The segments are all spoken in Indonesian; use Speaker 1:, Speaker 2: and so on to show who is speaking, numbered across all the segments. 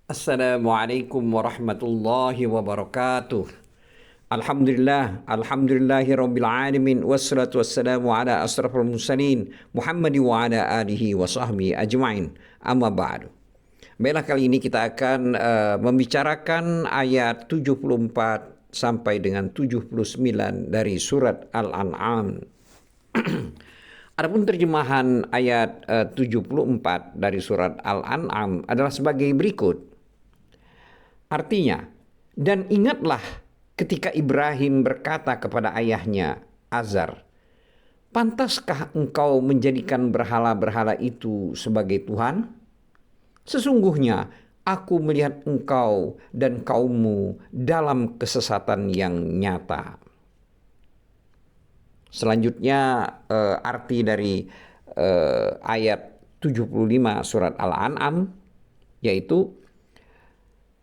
Speaker 1: Assalamualaikum warahmatullahi wabarakatuh. Alhamdulillahi rabbil alamin, wassalatu wassalamu ala asrafil mursalin Muhammad wa ala alihi wa sahbihi ajma'in. Amma ba'du. Baiklah, kali ini kita akan membicarakan ayat 74 sampai dengan 79 dari surat Al-An'am. Adapun terjemahan ayat 74 dari surat Al-An'am adalah sebagai berikut. Artinya, dan ingatlah ketika Ibrahim berkata kepada ayahnya Azar, pantaskah engkau menjadikan berhala-berhala itu sebagai Tuhan? Sesungguhnya aku melihat engkau dan kaummu dalam kesesatan yang nyata. Selanjutnya arti dari ayat 75 surat Al-An'am yaitu,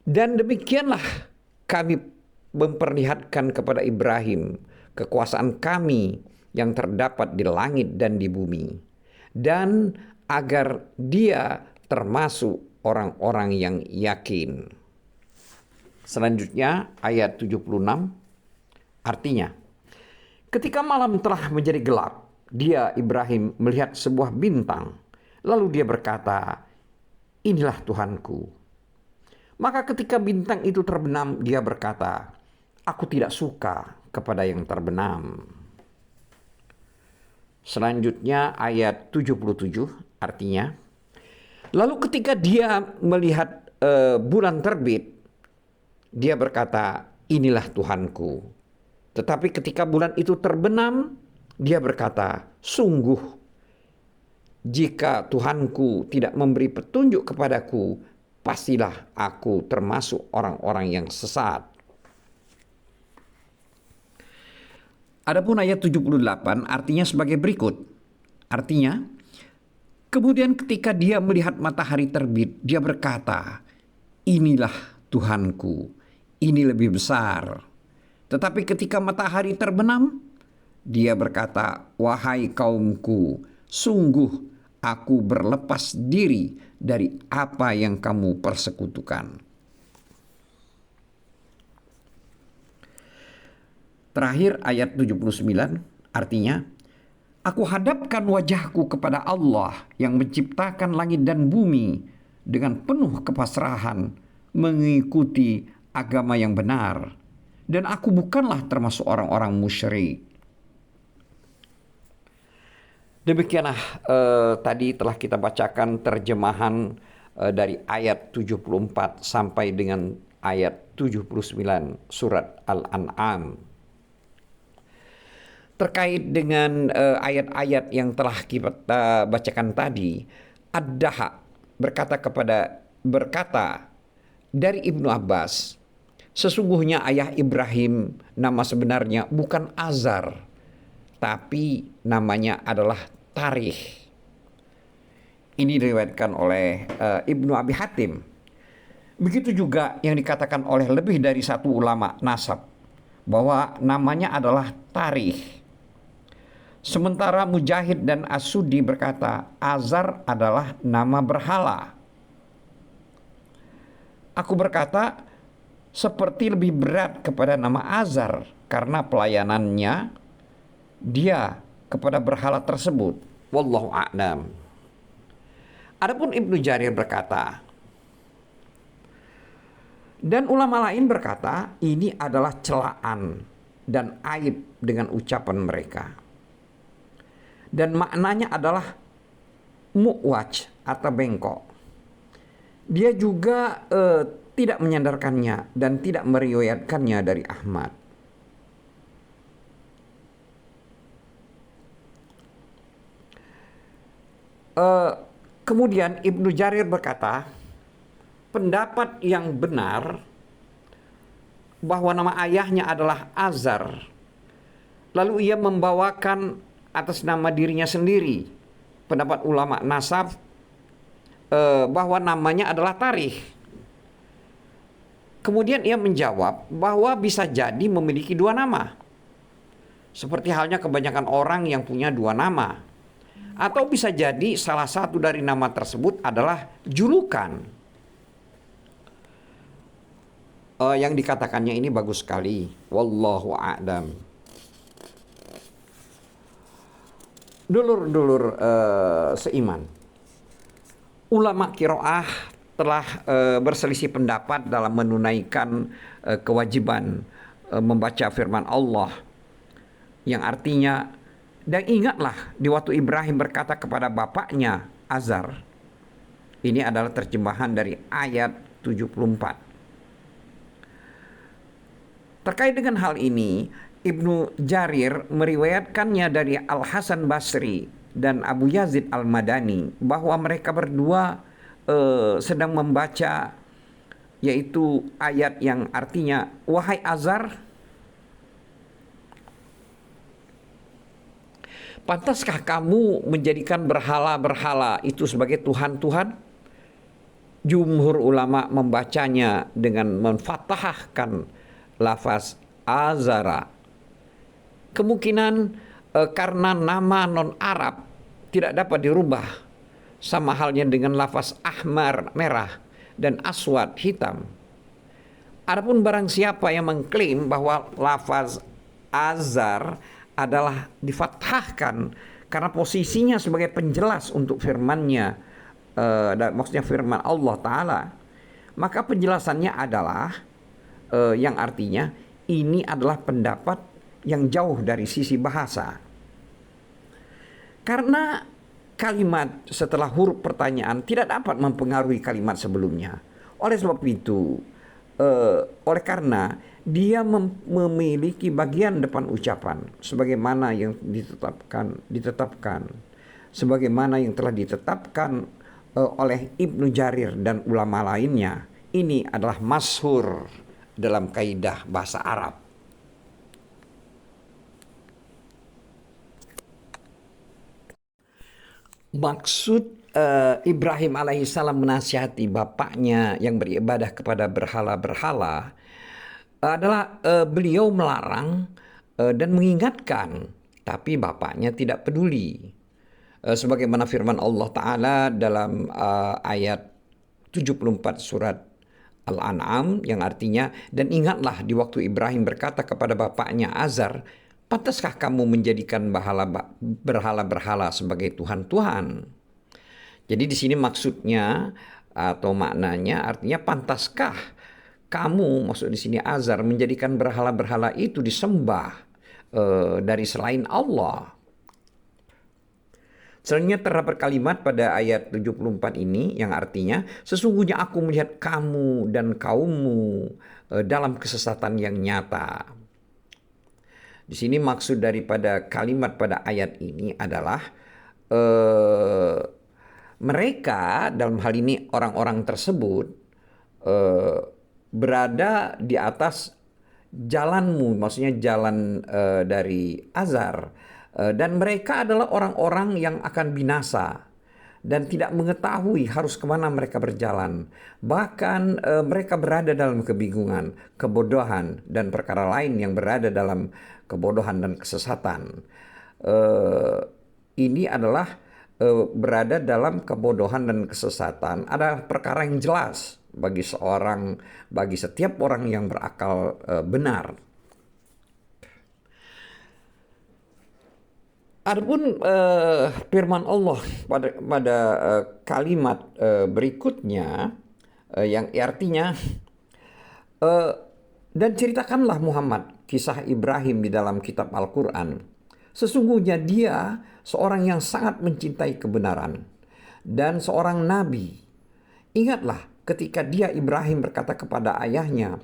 Speaker 1: dan demikianlah kami memperlihatkan kepada Ibrahim kekuasaan kami yang terdapat di langit dan di bumi, dan agar dia termasuk orang-orang yang yakin. Selanjutnya ayat 76 artinya, ketika malam telah menjadi gelap, dia Ibrahim melihat sebuah bintang. Lalu dia berkata, inilah Tuhanku. Maka ketika bintang itu terbenam, dia berkata, aku tidak suka kepada yang terbenam. Selanjutnya ayat 77 artinya, lalu ketika dia melihat bulan terbit, dia berkata, inilah Tuhanku. Tetapi ketika bulan itu terbenam, dia berkata, sungguh jika Tuhanku tidak memberi petunjuk kepadaku, pastilah aku termasuk orang-orang yang sesat. Adapun ayat 78 artinya sebagai berikut. Artinya, kemudian ketika dia melihat matahari terbit, dia berkata, inilah Tuhanku, ini lebih besar. Tetapi ketika matahari terbenam, dia berkata, wahai kaumku, sungguh aku berlepas diri dari apa yang kamu persekutukan. Terakhir ayat 79 artinya, aku hadapkan wajahku kepada Allah yang menciptakan langit dan bumi dengan penuh kepasrahan mengikuti agama yang benar. Dan aku bukanlah termasuk orang-orang musyrik. Demikianlah tadi telah kita bacakan terjemahan dari ayat 74 sampai dengan ayat 79 surat Al-An'am. Terkait dengan ayat-ayat yang telah kita bacakan tadi, Ad-Dahhak berkata dari Ibnu Abbas, sesungguhnya ayah Ibrahim nama sebenarnya bukan Azar, tapi namanya adalah Tarikh. Ini diriwayatkan oleh Ibnu Abi Hatim. Begitu juga yang dikatakan oleh lebih dari satu ulama nasab, bahwa namanya adalah Tarikh. Sementara Mujahid dan As-Suddi berkata, Azar adalah nama berhala. Aku berkata, seperti lebih berat kepada nama Azar karena pelayanannya dia kepada berhala tersebut. Wallahu a'lam. Adapun Ibnu Jarir berkata, dan ulama lain berkata, ini adalah celaan dan aib dengan ucapan mereka. Dan maknanya adalah mu'waj atau bengkok. Dia juga tidak menyandarkannya dan tidak meriwayatkannya dari Ahmad. Kemudian Ibnu Jarir berkata, pendapat yang benar bahwa nama ayahnya adalah Azar, lalu ia membawakan atas nama dirinya sendiri. Pendapat ulama nasab bahwa namanya adalah Tarikh. Kemudian ia menjawab bahwa bisa jadi memiliki dua nama. Seperti halnya kebanyakan orang yang punya dua nama. Atau bisa jadi salah satu dari nama tersebut adalah julukan. Yang dikatakannya ini bagus sekali. Wallahu a'lam. Dulur-dulur seiman, ulama kiroah telah berselisih pendapat dalam menunaikan kewajiban membaca firman Allah, yang artinya, dan ingatlah di waktu Ibrahim berkata kepada bapaknya Azar. Ini adalah terjemahan dari ayat 74. Terkait dengan hal ini, Ibnu Jarir meriwayatkannya dari Al-Hasan Basri dan Abu Yazid Al-Madani bahwa mereka berdua sedang membaca, yaitu ayat yang artinya, wahai Azar, pantaskah kamu menjadikan berhala-berhala itu sebagai Tuhan-Tuhan? Jumhur ulama membacanya dengan memfathahkan lafaz Azara. Kemungkinan karena nama non-Arab tidak dapat dirubah, sama halnya dengan lafaz ahmar merah dan aswad hitam. Adapun barang siapa yang mengklaim bahwa lafaz Azar adalah difathahkan karena posisinya sebagai penjelas untuk firman-Nya, maksudnya firman Allah Ta'ala, maka penjelasannya adalah yang artinya ini adalah pendapat yang jauh dari sisi bahasa. Karena kalimat setelah huruf pertanyaan tidak dapat mempengaruhi kalimat sebelumnya. Oleh sebab itu, oleh karena dia memiliki bagian depan ucapan sebagaimana yang ditetapkan sebagaimana yang telah ditetapkan oleh Ibnu Jarir dan ulama lainnya. Ini adalah masyhur dalam kaidah bahasa Arab. Maksud Ibrahim alaihissalam menasihati bapaknya yang beribadah kepada berhala-berhala adalah beliau melarang dan mengingatkan, tapi bapaknya tidak peduli. Sebagaimana firman Allah Ta'ala dalam ayat 74 surat Al-An'am, yang artinya, dan ingatlah di waktu Ibrahim berkata kepada bapaknya Azar, pantaskah kamu menjadikan berhala-berhala sebagai Tuhan-Tuhan? Jadi di sini maksudnya atau maknanya artinya, pantaskah kamu, maksud di sini Azar, menjadikan berhala-berhala itu disembah dari selain Allah. Selanjutnya terdapat kalimat pada ayat 74 ini yang artinya, sesungguhnya aku melihat kamu dan kaummu dalam kesesatan yang nyata. Di sini maksud daripada kalimat pada ayat ini adalah mereka, dalam hal ini orang-orang tersebut, berada di atas jalanmu, maksudnya jalan dari Azar, dan mereka adalah orang-orang yang akan binasa dan tidak mengetahui harus kemana mereka berjalan. Bahkan mereka berada dalam kebingungan, kebodohan, dan perkara lain yang berada dalam kebodohan dan kesesatan. Ini adalah berada dalam kebodohan dan kesesatan adalah perkara yang jelas bagi setiap orang yang berakal benar. Adapun firman Allah pada kalimat berikutnya yang artinya, dan ceritakanlah Muhammad kisah Ibrahim di dalam kitab Al-Quran. Sesungguhnya dia seorang yang sangat mencintai kebenaran dan seorang nabi. Ingatlah ketika dia Ibrahim berkata kepada ayahnya,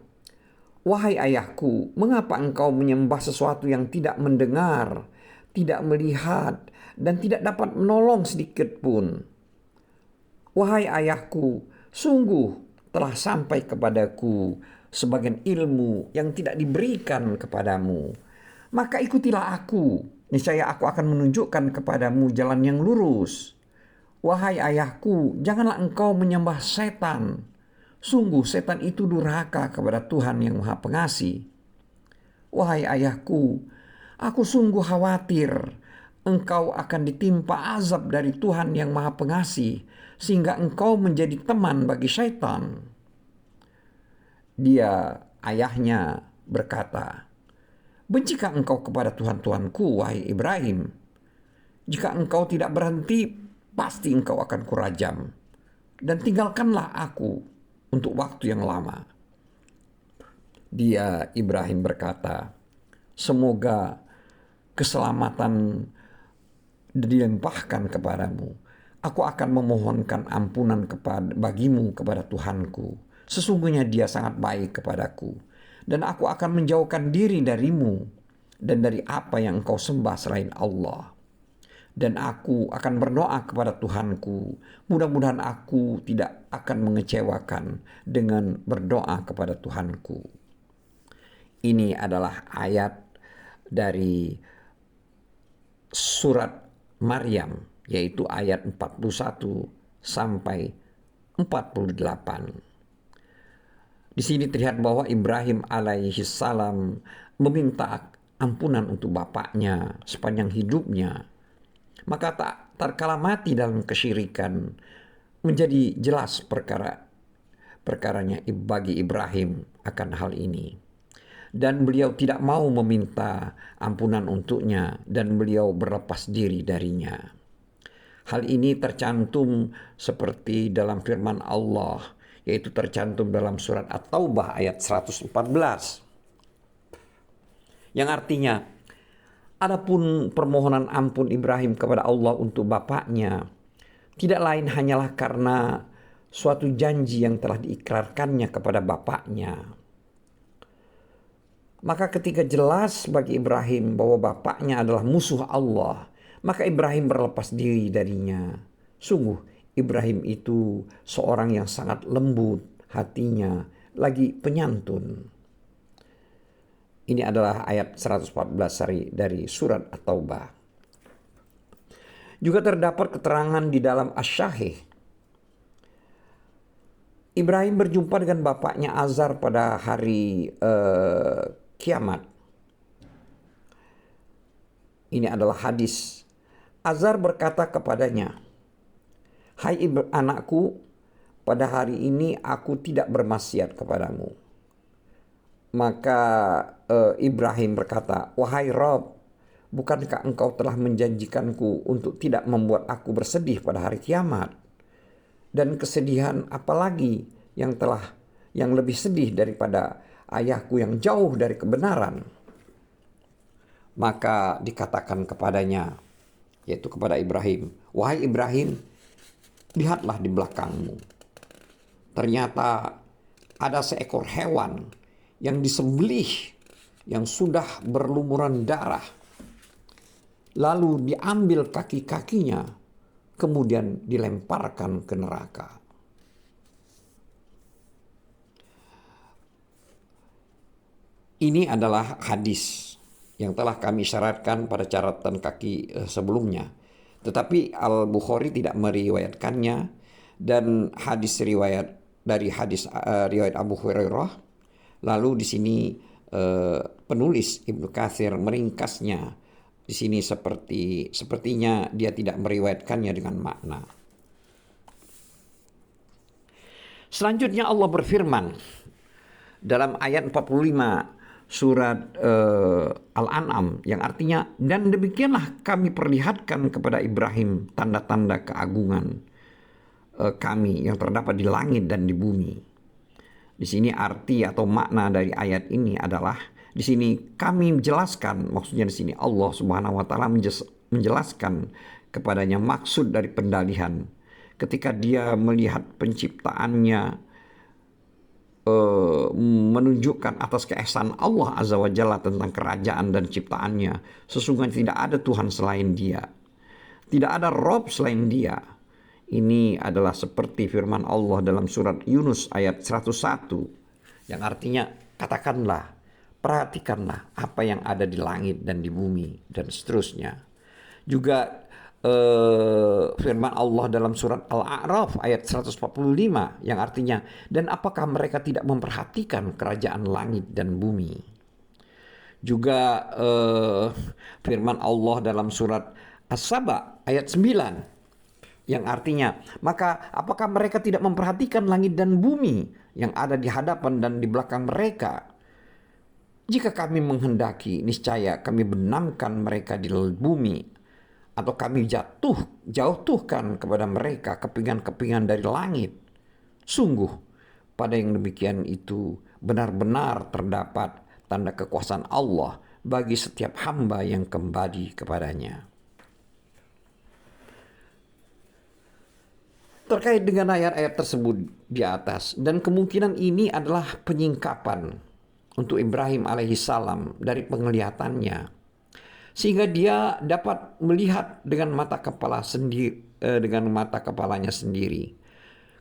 Speaker 1: wahai ayahku, mengapa engkau menyembah sesuatu yang tidak mendengar, tidak melihat, dan tidak dapat menolong sedikit pun? Wahai ayahku, sungguh telah sampai kepadaku sebagian ilmu yang tidak diberikan kepadamu. Maka ikutilah aku, niscaya aku akan menunjukkan kepadamu jalan yang lurus. Wahai ayahku, janganlah engkau menyembah setan. Sungguh setan itu durhaka kepada Tuhan yang Maha Pengasih. Wahai ayahku, aku sungguh khawatir engkau akan ditimpa azab dari Tuhan yang Maha Pengasih, sehingga engkau menjadi teman bagi syaitan. Dia Ayahnya berkata, "Bencikah engkau kepada Tuhan-Tuhanku, wahai Ibrahim? Jika engkau tidak berhenti, pasti engkau akan kurajam. Dan tinggalkanlah aku untuk waktu yang lama." Dia, Ibrahim, berkata, "Semoga keselamatan dilimpahkan kepadamu. Aku akan memohonkan ampunan bagimu kepada Tuhanku. Sesungguhnya Dia sangat baik kepadaku. Dan aku akan menjauhkan diri darimu dan dari apa yang engkau sembah selain Allah. Dan aku akan berdoa kepada Tuhanku. Mudah-mudahan aku tidak akan mengecewakan dengan berdoa kepada Tuhanku." Ini adalah ayat dari surat Maryam, yaitu ayat 41 sampai 48. Di sini terlihat bahwa Ibrahim alaihi salam meminta ampunan untuk bapaknya sepanjang hidupnya. Maka tak terkala mati dalam kesyirikan, menjadi jelas perkaranya bagi Ibrahim akan hal ini. Dan beliau tidak mau meminta ampunan untuknya, dan beliau berlepas diri darinya. Hal ini tercantum seperti dalam firman Allah, yaitu tercantum dalam surat At-Taubah ayat 114. Yang artinya, adapun permohonan ampun Ibrahim kepada Allah untuk bapaknya, tidak lain hanyalah karena suatu janji yang telah diikrarkannya kepada bapaknya. Maka ketika jelas bagi Ibrahim bahwa bapaknya adalah musuh Allah, maka Ibrahim berlepas diri darinya. Sungguh Ibrahim itu seorang yang sangat lembut hatinya, lagi penyantun. Ini adalah ayat 114 dari surat At-Taubah. Juga terdapat keterangan di dalam Asy-Syahih. Ibrahim berjumpa dengan bapaknya Azar pada hari kiamat. Ini adalah hadis. Azar berkata kepadanya, "Hai anakku, pada hari ini aku tidak bermaksiat kepadamu." Maka Ibrahim berkata, "Wahai Rob, bukankah engkau telah menjanjikanku untuk tidak membuat aku bersedih pada hari kiamat? Dan kesedihan apalagi yang lebih sedih daripada ayahku yang jauh dari kebenaran?" Maka dikatakan kepadanya, yaitu kepada Ibrahim, "Wahai Ibrahim, lihatlah di belakangmu. Ternyata ada seekor hewan yang disembelih, yang sudah berlumuran darah. Lalu diambil kaki-kakinya, kemudian dilemparkan ke neraka." Ini adalah hadis yang telah kami syaratkan pada catatan kaki sebelumnya. Tetapi Al-Bukhari tidak meriwayatkannya, dan hadis riwayat riwayat Abu Hurairah. Lalu di sini penulis Ibnu Katsir meringkasnya. Di sini sepertinya dia tidak meriwayatkannya dengan makna. Selanjutnya Allah berfirman dalam ayat 45 surat Al-An'am, yang artinya, "Dan demikianlah kami perlihatkan kepada Ibrahim tanda-tanda keagungan kami yang terdapat di langit dan di bumi." Di sini arti atau makna dari ayat ini adalah, di sini kami menjelaskan, maksudnya di sini Allah Subhanahu wa taala menjelaskan kepadanya maksud dari pendalihan ketika dia melihat penciptaannya, menunjukkan atas keesaan Allah Azza wa Jalla tentang kerajaan dan ciptaannya. Sesungguhnya tidak ada Tuhan selain Dia, tidak ada Rob selain Dia. Ini adalah seperti firman Allah dalam surat Yunus ayat 101, yang artinya, "Katakanlah, perhatikanlah apa yang ada di langit dan di bumi," dan seterusnya. Juga firman Allah dalam surat Al-A'raf ayat 145, yang artinya, "Dan apakah mereka tidak memperhatikan kerajaan langit dan bumi?" Juga firman Allah dalam surat As-Saba ayat 9, yang artinya, "Maka apakah mereka tidak memperhatikan langit dan bumi yang ada di hadapan dan di belakang mereka. Jika kami menghendaki, niscaya kami benamkan mereka di bumi, atau kami jauhkan kepada mereka kepingan-kepingan dari langit. Sungguh, pada yang demikian itu benar-benar terdapat tanda kekuasaan Allah bagi setiap hamba yang kembali kepadanya. Terkait dengan ayat-ayat tersebut di atas, dan kemungkinan ini adalah penyingkapan untuk Ibrahim alaihissalam dari penglihatannya, sehingga dia dapat melihat dengan mata kepalanya sendiri.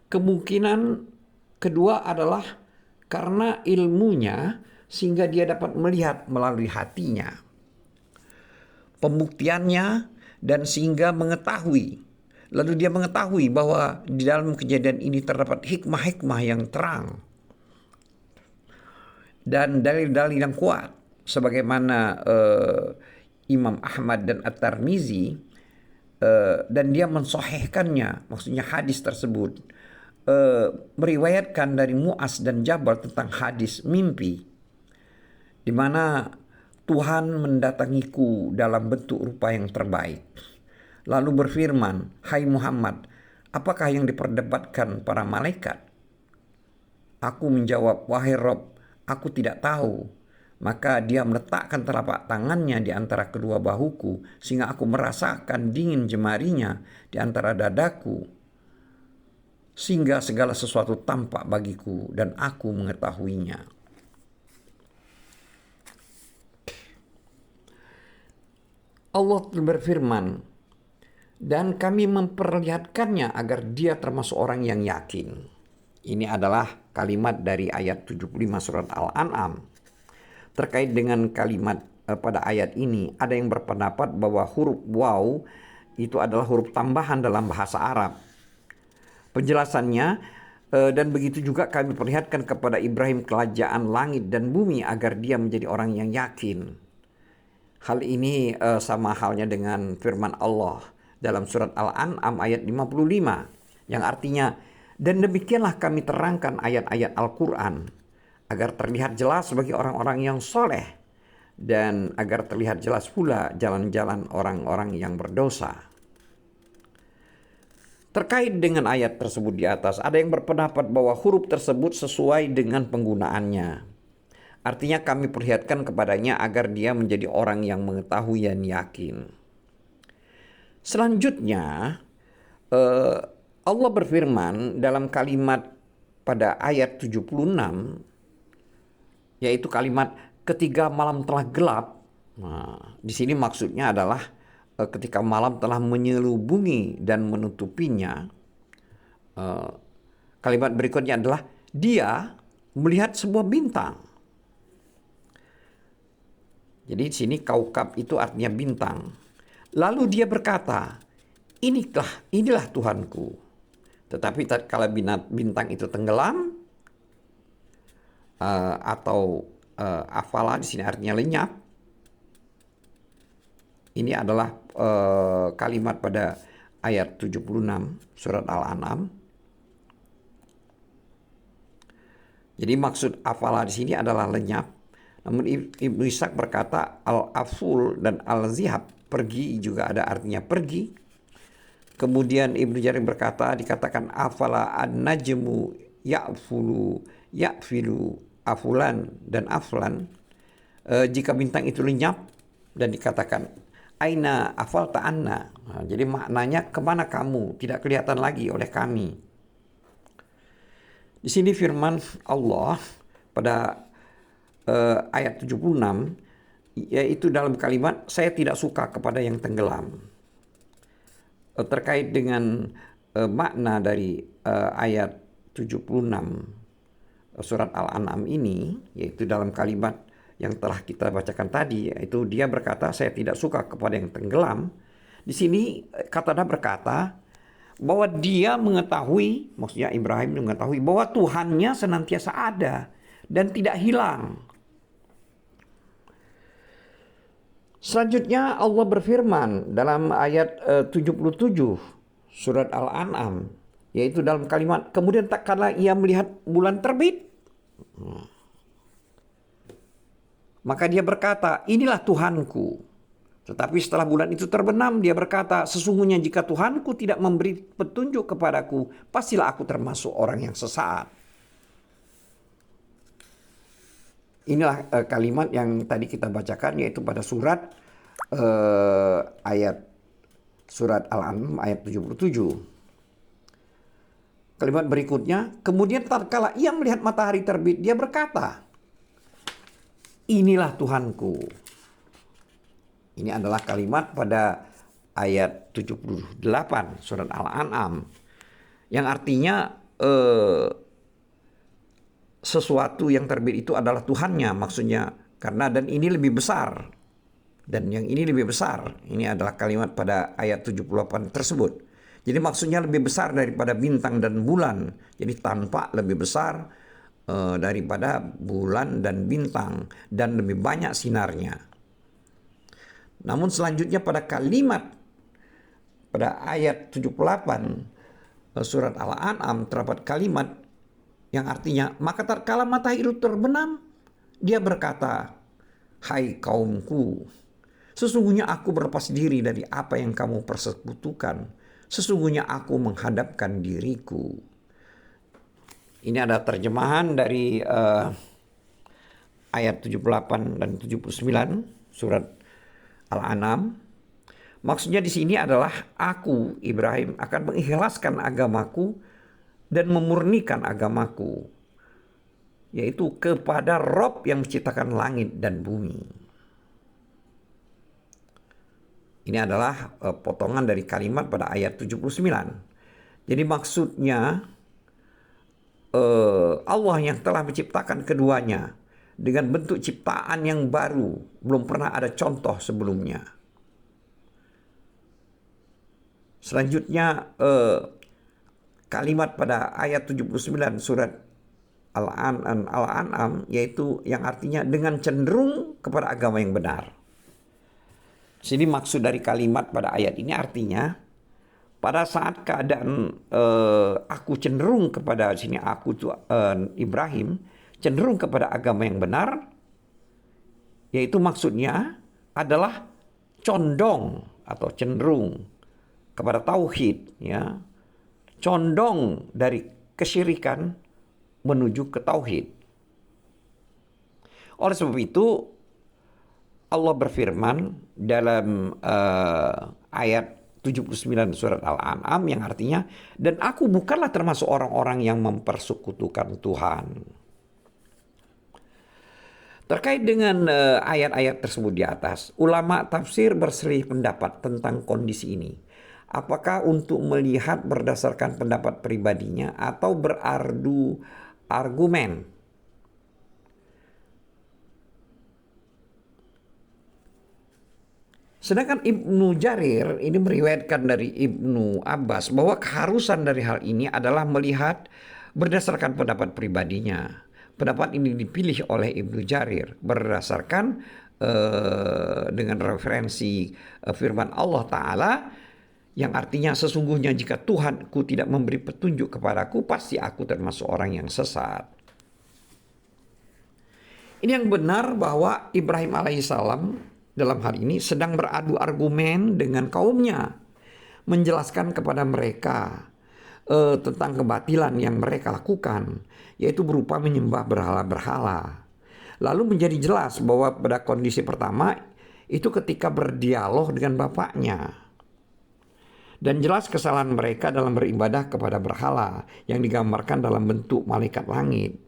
Speaker 1: Kemungkinan kedua adalah karena ilmunya, sehingga dia dapat melihat melalui hatinya. Pembuktiannya, dan sehingga mengetahui. Lalu dia mengetahui bahwa di dalam kejadian ini terdapat hikmah-hikmah yang terang dan dalil-dalil yang kuat, sebagaimana Imam Ahmad dan At-Tirmizi, dan dia mensahihkannya, maksudnya hadis tersebut meriwayatkan dari Mu'az dan Jabal tentang hadis mimpi, di mana Tuhan mendatangiku dalam bentuk rupa yang terbaik, lalu berfirman, "Hai Muhammad, apakah yang diperdebatkan para malaikat?" Aku menjawab, "Wahai Rob, aku tidak tahu." Maka dia meletakkan telapak tangannya di antara kedua bahuku, sehingga aku merasakan dingin jemarinya di antara dadaku, sehingga segala sesuatu tampak bagiku dan aku mengetahuinya. Allah berfirman, dan kami memperlihatkannya agar dia termasuk orang yang yakin. Ini adalah kalimat dari ayat 75 surat Al-An'am. Terkait dengan kalimat pada ayat ini, ada yang berpendapat bahwa huruf waw itu adalah huruf tambahan dalam bahasa Arab. Penjelasannya, dan begitu juga kami perlihatkan kepada Ibrahim kerajaan langit dan bumi agar dia menjadi orang yang yakin. Hal ini sama halnya dengan firman Allah dalam surat Al-An'am ayat 55, yang artinya, dan demikianlah kami terangkan ayat-ayat Al-Quran agar terlihat jelas bagi orang-orang yang soleh, dan agar terlihat jelas pula jalan-jalan orang-orang yang berdosa. Terkait dengan ayat tersebut di atas, ada yang berpendapat bahwa huruf tersebut sesuai dengan penggunaannya. Artinya kami perlihatkan kepadanya agar dia menjadi orang yang mengetahui dan yakin. Selanjutnya, Allah berfirman dalam kalimat pada ayat 76, yaitu kalimat ketika malam telah gelap. Nah, di sini maksudnya adalah ketika malam telah menyelubungi dan menutupinya. Kalimat berikutnya adalah dia melihat sebuah bintang. Jadi di sini kaukab itu artinya bintang. Lalu dia berkata, inilah Tuhanku. Tetapi kalau bintang itu tenggelam, atau afala di sini artinya lenyap. Ini adalah kalimat pada ayat 76 surat Al-An'am. Jadi maksud afala di sini adalah lenyap. Namun Ibnu Ishaq berkata al-aful dan al-zihab, pergi, juga ada artinya pergi. Kemudian Ibnu Jarir berkata, dikatakan afala an-najmu ya'filu afulan dan aflan, jika bintang itu lenyap, dan dikatakan aina afal ta'anna. Nah, jadi maknanya kemana kamu, tidak kelihatan lagi oleh kami. Di sini firman Allah pada ayat 76, yaitu dalam kalimat saya tidak suka kepada yang tenggelam. Terkait dengan makna dari ayat 76 surat Al-An'am ini, yaitu dalam kalimat yang telah kita bacakan tadi, yaitu dia berkata saya tidak suka kepada yang tenggelam. Di sini Qatada berkata bahwa dia mengetahui, maksudnya Ibrahim mengetahui bahwa Tuhannya senantiasa ada dan tidak hilang. Selanjutnya Allah berfirman dalam ayat 77 surat Al-An'am, Yaitu dalam kalimat, kemudian tak kala ia melihat bulan terbit, maka dia berkata, inilah Tuhanku. Tetapi setelah bulan itu terbenam, dia berkata, sesungguhnya jika Tuhanku tidak memberi petunjuk kepadaku, pastilah aku termasuk orang yang sesat. Inilah kalimat yang tadi kita bacakan, yaitu pada surat Al-An'am ayat 77. Kalimat berikutnya, kemudian tatkala ia melihat matahari terbit, dia berkata, inilah Tuhanku. Ini adalah kalimat pada ayat 78 surat Al-An'am. Yang artinya sesuatu yang terbit itu adalah Tuhannya, maksudnya. Karena dan ini lebih besar. Dan yang ini lebih besar. Ini adalah kalimat pada ayat 78 tersebut. Jadi maksudnya lebih besar daripada bintang dan bulan. Jadi tampak lebih besar daripada bulan dan bintang. Dan lebih banyak sinarnya. Namun selanjutnya pada kalimat pada ayat 78 surat Al-An'am terdapat kalimat yang artinya, maka tatkala matahari itu terbenam, dia berkata, hai kaumku, sesungguhnya aku berlepas diri dari apa yang kamu persekutukan. Sesungguhnya aku menghadapkan diriku. Ini ada terjemahan dari ayat 78 dan 79 surat Al-An'am. Maksudnya di sini adalah aku, Ibrahim, akan mengikhlaskan agamaku dan memurnikan agamaku, yaitu kepada Rob yang menciptakan langit dan bumi. Ini adalah potongan dari kalimat pada ayat 79. Jadi maksudnya Allah yang telah menciptakan keduanya dengan bentuk ciptaan yang baru, belum pernah ada contoh sebelumnya. Selanjutnya kalimat pada ayat 79 surat Al-An'am, yaitu yang artinya dengan cenderung kepada agama yang benar. Sini maksud dari kalimat pada ayat ini artinya pada saat keadaan aku cenderung kepada sini aku Ibrahim cenderung kepada agama yang benar, yaitu maksudnya adalah condong atau cenderung kepada tauhid, ya, condong dari kesyirikan menuju ke tauhid. Oleh sebab itu Allah berfirman dalam ayat 79 surat Al-An'am yang artinya, dan aku bukanlah termasuk orang-orang yang mempersekutukan Tuhan. Terkait dengan ayat-ayat tersebut di atas, ulama tafsir berselisih pendapat tentang kondisi ini. Apakah untuk melihat berdasarkan pendapat pribadinya atau beradu argumen? Sedangkan Ibnu Jarir ini meriwayatkan dari Ibnu Abbas bahwa keharusan dari hal ini adalah melihat berdasarkan pendapat pribadinya. Pendapat ini dipilih oleh Ibnu Jarir berdasarkan dengan referensi firman Allah Ta'ala yang artinya sesungguhnya jika Tuhanku tidak memberi petunjuk kepadaku, pasti aku termasuk orang yang sesat. Ini yang benar bahwa Ibrahim alaihissalam dalam hal ini sedang beradu argumen dengan kaumnya, menjelaskan kepada mereka tentang kebatilan yang mereka lakukan, yaitu berupa menyembah berhala-berhala. Lalu menjadi jelas bahwa pada kondisi pertama itu ketika berdialog dengan bapaknya. Dan jelas kesalahan mereka dalam beribadah kepada berhala yang digambarkan dalam bentuk malaikat langit.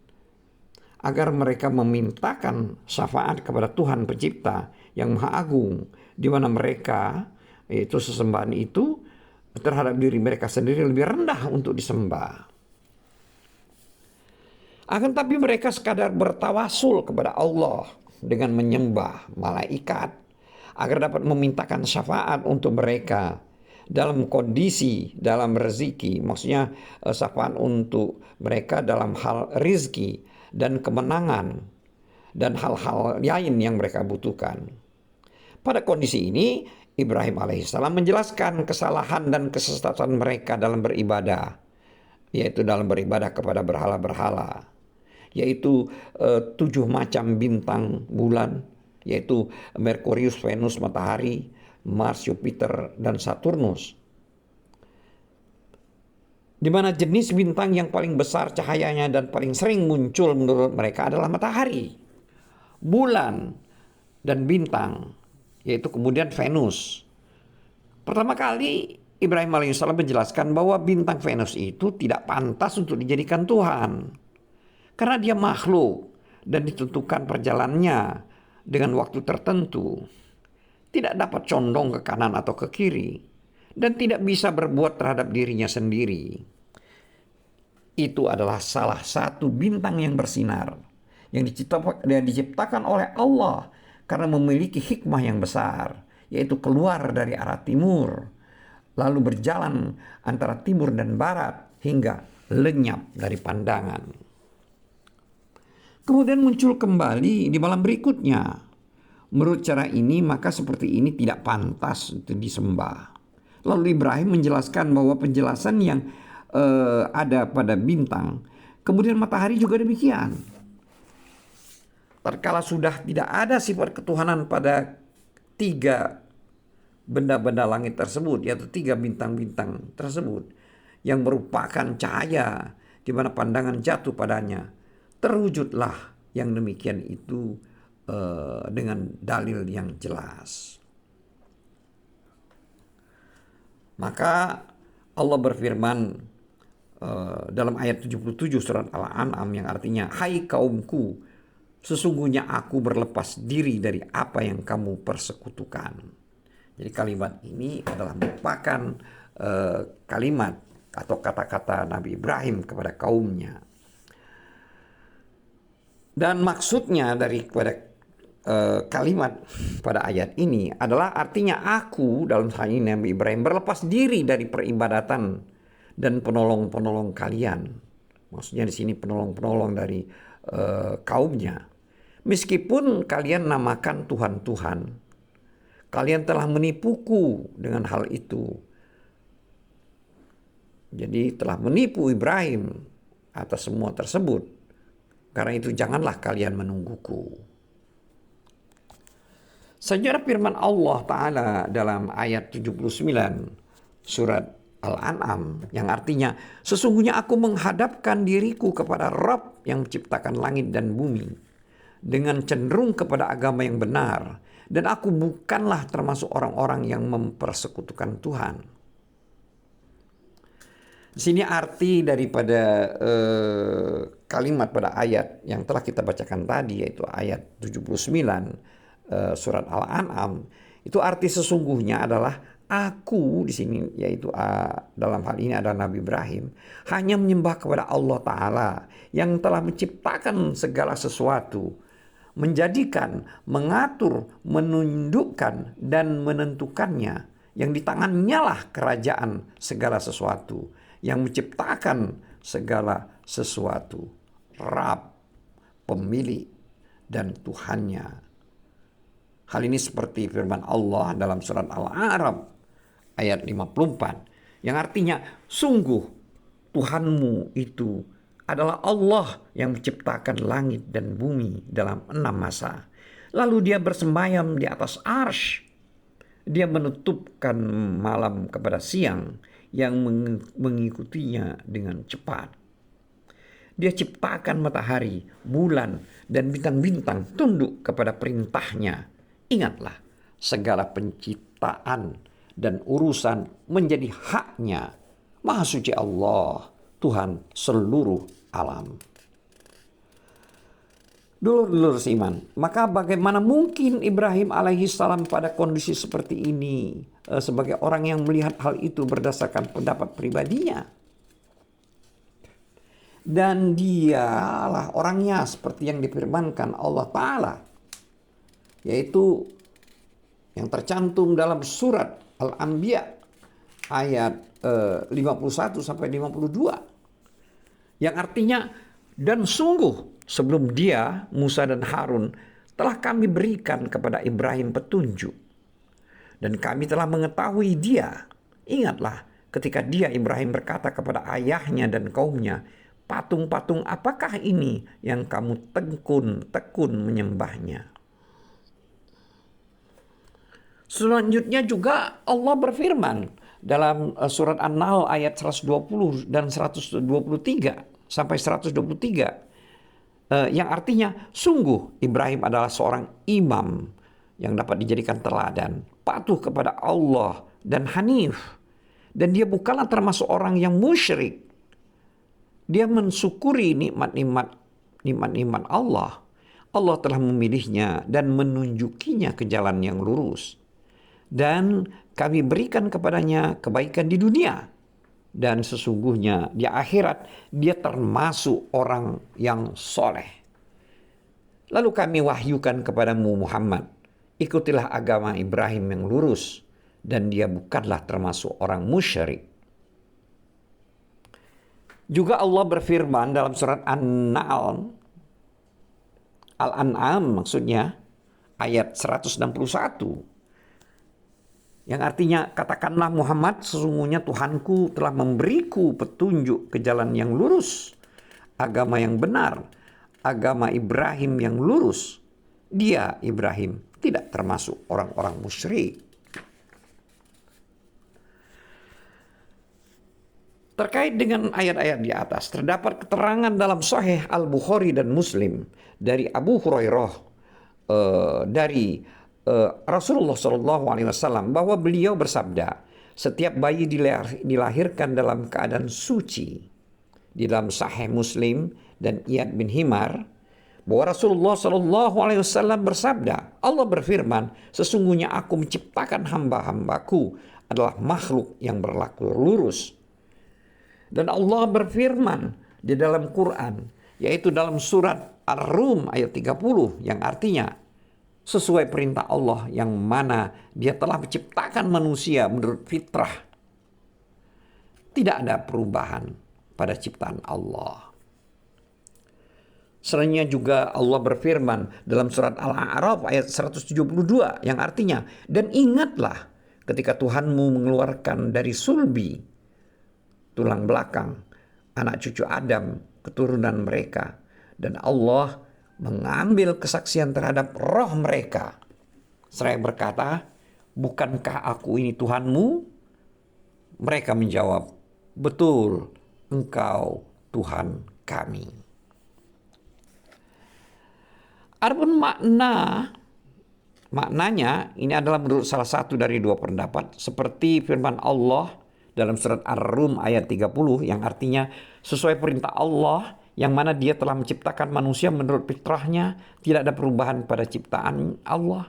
Speaker 1: Agar mereka memintakan syafaat kepada Tuhan pencipta yang maha agung, di mana mereka, yaitu sesembahan itu, terhadap diri mereka sendiri lebih rendah untuk disembah. Akan tapi mereka sekadar bertawasul kepada Allah dengan menyembah malaikat agar dapat memintakan syafaat untuk mereka dalam kondisi, dalam rezeki, maksudnya syafaat untuk mereka dalam hal rizki dan kemenangan dan hal-hal lain yang mereka butuhkan. Pada kondisi ini Ibrahim alaihissalam menjelaskan kesalahan dan kesesatan mereka dalam beribadah yaitu dalam beribadah kepada berhala-berhala, yaitu 7 macam bintang bulan, yaitu Merkurius, Venus, Matahari, Mars, Jupiter, dan Saturnus. Di mana jenis bintang yang paling besar cahayanya dan paling sering muncul menurut mereka adalah matahari, bulan, dan bintang, yaitu kemudian Venus. Pertama kali Ibrahim alaihissalam menjelaskan bahwa bintang Venus itu tidak pantas untuk dijadikan Tuhan, karena dia makhluk dan ditentukan perjalanannya dengan waktu tertentu, tidak dapat condong ke kanan atau ke kiri, dan tidak bisa berbuat terhadap dirinya sendiri. Itu adalah salah satu bintang yang bersinar, yang diciptakan oleh Allah karena memiliki hikmah yang besar, yaitu keluar dari arah timur, lalu berjalan antara timur dan barat hingga lenyap dari pandangan. Kemudian muncul kembali di malam berikutnya. Menurut cara ini, maka seperti ini tidak pantas untuk disembah. Lalu Ibrahim menjelaskan bahwa penjelasan yang ada pada bintang, kemudian matahari juga demikian. Tatkala sudah tidak ada sifat ketuhanan pada 3 benda-benda langit tersebut, yaitu 3 bintang-bintang tersebut, yang merupakan cahaya di mana pandangan jatuh padanya, terwujudlah yang demikian itu dengan dalil yang jelas. Maka Allah berfirman dalam ayat 77 surat Al-An'am, yang artinya, hai kaumku, sesungguhnya aku berlepas diri dari apa yang kamu persekutukan. Jadi kalimat ini adalah merupakan kalimat atau kata-kata Nabi Ibrahim kepada kaumnya. Dan maksudnya daripada kalimat pada ayat ini adalah artinya aku, dalam hal ini Nabi Ibrahim, berlepas diri dari peribadatan dan penolong-penolong kalian. Maksudnya di sini penolong-penolong dari kaumnya. Meskipun kalian namakan Tuhan-Tuhan, kalian telah menipuku dengan hal itu. Jadi telah menipu Ibrahim atas semua tersebut. Karena itu janganlah kalian menungguku. Sejarah firman Allah Ta'ala dalam ayat 79 surat Al-An'am, yang artinya, sesungguhnya aku menghadapkan diriku kepada Rabb yang menciptakan langit dan bumi dengan cenderung kepada agama yang benar, dan aku bukanlah termasuk orang-orang yang mempersekutukan Tuhan. Di sini arti daripada kalimat pada ayat yang telah kita bacakan tadi, yaitu ayat 79 surat Al-An'am, itu arti sesungguhnya adalah aku di sini, yaitu dalam hal ini adalah Nabi Ibrahim, hanya menyembah kepada Allah Ta'ala yang telah menciptakan segala sesuatu, menjadikan, mengatur, menundukkan, dan menentukannya, yang di tangannya lah kerajaan segala sesuatu, yang menciptakan segala sesuatu, Rabb, pemilik dan Tuhannya. Hal ini seperti firman Allah dalam surat Al-A'raf ayat 54, yang artinya, sungguh Tuhanmu itu adalah Allah yang menciptakan langit dan bumi dalam 6 masa. Lalu dia bersembayam di atas arsy. Dia menutupkan malam kepada siang yang mengikutinya dengan cepat. Dia ciptakan matahari, bulan, dan bintang-bintang tunduk kepada perintahnya. Ingatlah, segala penciptaan dan urusan menjadi haknya Maha Suci Allah, Tuhan seluruh alam. Dulur-dulur seiman, maka bagaimana mungkin Ibrahim alaihissalam pada kondisi seperti ini sebagai orang yang melihat hal itu berdasarkan pendapat pribadinya? Dan dialah orangnya seperti yang difirmankan Allah Ta'ala, yaitu yang tercantum dalam surat Al-Anbiya ayat 51 sampai 52, yang artinya, dan sungguh sebelum dia, Musa dan Harun, telah kami berikan kepada Ibrahim petunjuk, dan kami telah mengetahui dia. Ingatlah, ketika dia Ibrahim berkata kepada ayahnya dan kaumnya, patung-patung apakah ini yang kamu tekun menyembahnya? Selanjutnya juga Allah berfirman dalam surat An-Nahl ayat 120 dan 123 sampai 123 yang artinya sungguh Ibrahim adalah seorang imam yang dapat dijadikan teladan, patuh kepada Allah dan hanif, dan dia bukanlah termasuk orang yang musyrik. Dia mensyukuri nikmat-nikmat Allah. Allah telah memilihnya dan menunjukinya ke jalan yang lurus. Dan kami berikan kepadanya kebaikan di dunia. Dan sesungguhnya di akhirat dia termasuk orang yang soleh. Lalu kami wahyukan kepadamu Muhammad, ikutilah agama Ibrahim yang lurus. Dan dia bukanlah termasuk orang musyrik. Juga Allah berfirman dalam surat An-Nahl, Al-An'am maksudnya, ayat 161. Yang artinya, katakanlah Muhammad, sesungguhnya Tuhanku telah memberiku petunjuk ke jalan yang lurus, agama yang benar, agama Ibrahim yang lurus. Dia, Ibrahim, tidak termasuk orang-orang musyrik. Terkait dengan ayat-ayat di atas, terdapat keterangan dalam Sahih Al-Bukhari dan Muslim dari Abu Hurairah dari Rasulullah SAW bahwa beliau bersabda, setiap bayi dilahirkan dalam keadaan suci. Di dalam Sahih Muslim dan Iyad bin Himar bahwa Rasulullah SAW bersabda, Allah berfirman, sesungguhnya aku menciptakan hamba-hambaku adalah makhluk yang berlaku lurus. Dan Allah berfirman di dalam Quran, yaitu dalam surat Ar-Rum ayat 30 yang artinya sesuai perintah Allah yang mana dia telah menciptakan manusia menurut fitrah. Tidak ada perubahan pada ciptaan Allah. Selanjutnya juga Allah berfirman dalam surat Al-A'raf ayat 172 yang artinya, dan ingatlah ketika Tuhanmu mengeluarkan dari sulbi, tulang belakang, anak cucu Adam, keturunan mereka. Dan Allah mengambil kesaksian terhadap roh mereka. Seraya berkata, bukankah aku ini Tuhanmu? Mereka menjawab, betul, engkau Tuhan kami. Adapun maknanya ini adalah menurut salah satu dari dua pendapat. Seperti firman Allah dalam surat Ar-Rum ayat 30 yang artinya sesuai perintah Allah yang mana dia telah menciptakan manusia menurut fitrahnya, tidak ada perubahan pada ciptaan Allah.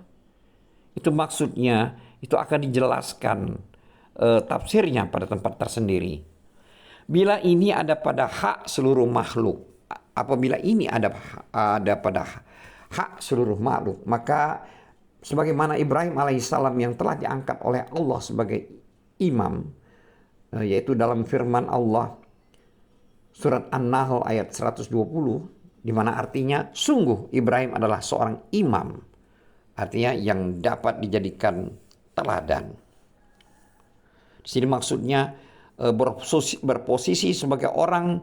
Speaker 1: Itu maksudnya, itu akan dijelaskan tafsirnya pada tempat tersendiri. Bila ini ada pada hak seluruh makhluk, apabila ini ada pada hak seluruh makhluk, maka sebagaimana Ibrahim alaihissalam yang telah diangkat oleh Allah sebagai imam, yaitu dalam firman Allah surat An-Nahl ayat 120 di mana artinya sungguh Ibrahim adalah seorang imam, artinya yang dapat dijadikan teladan. Di sini maksudnya berposisi sebagai orang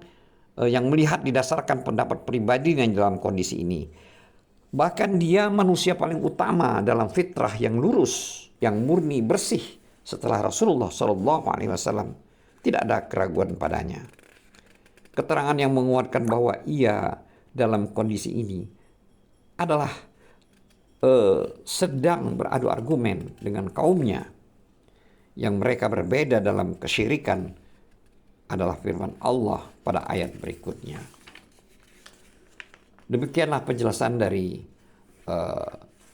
Speaker 1: yang melihat didasarkan pendapat pribadinya dalam kondisi ini. Bahkan dia manusia paling utama dalam fitrah yang lurus, yang murni, bersih setelah Rasulullah SAW. Tidak ada keraguan padanya. Keterangan yang menguatkan bahwa ia dalam kondisi ini adalah sedang beradu argumen dengan kaumnya yang mereka berbeda dalam kesyirikan adalah firman Allah pada ayat berikutnya. Demikianlah penjelasan dari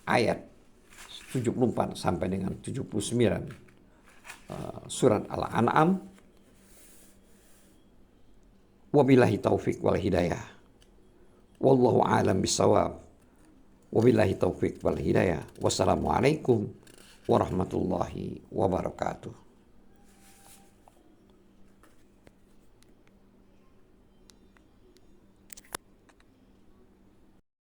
Speaker 1: ayat 74 sampai dengan 79 surat Al-An'am. Wabillahi taufiq wal hidayah. Wallahu a'lam bissawab. Wabillahi taufiq wal hidayah. Wassalamualaikum warahmatullahi wabarakatuh.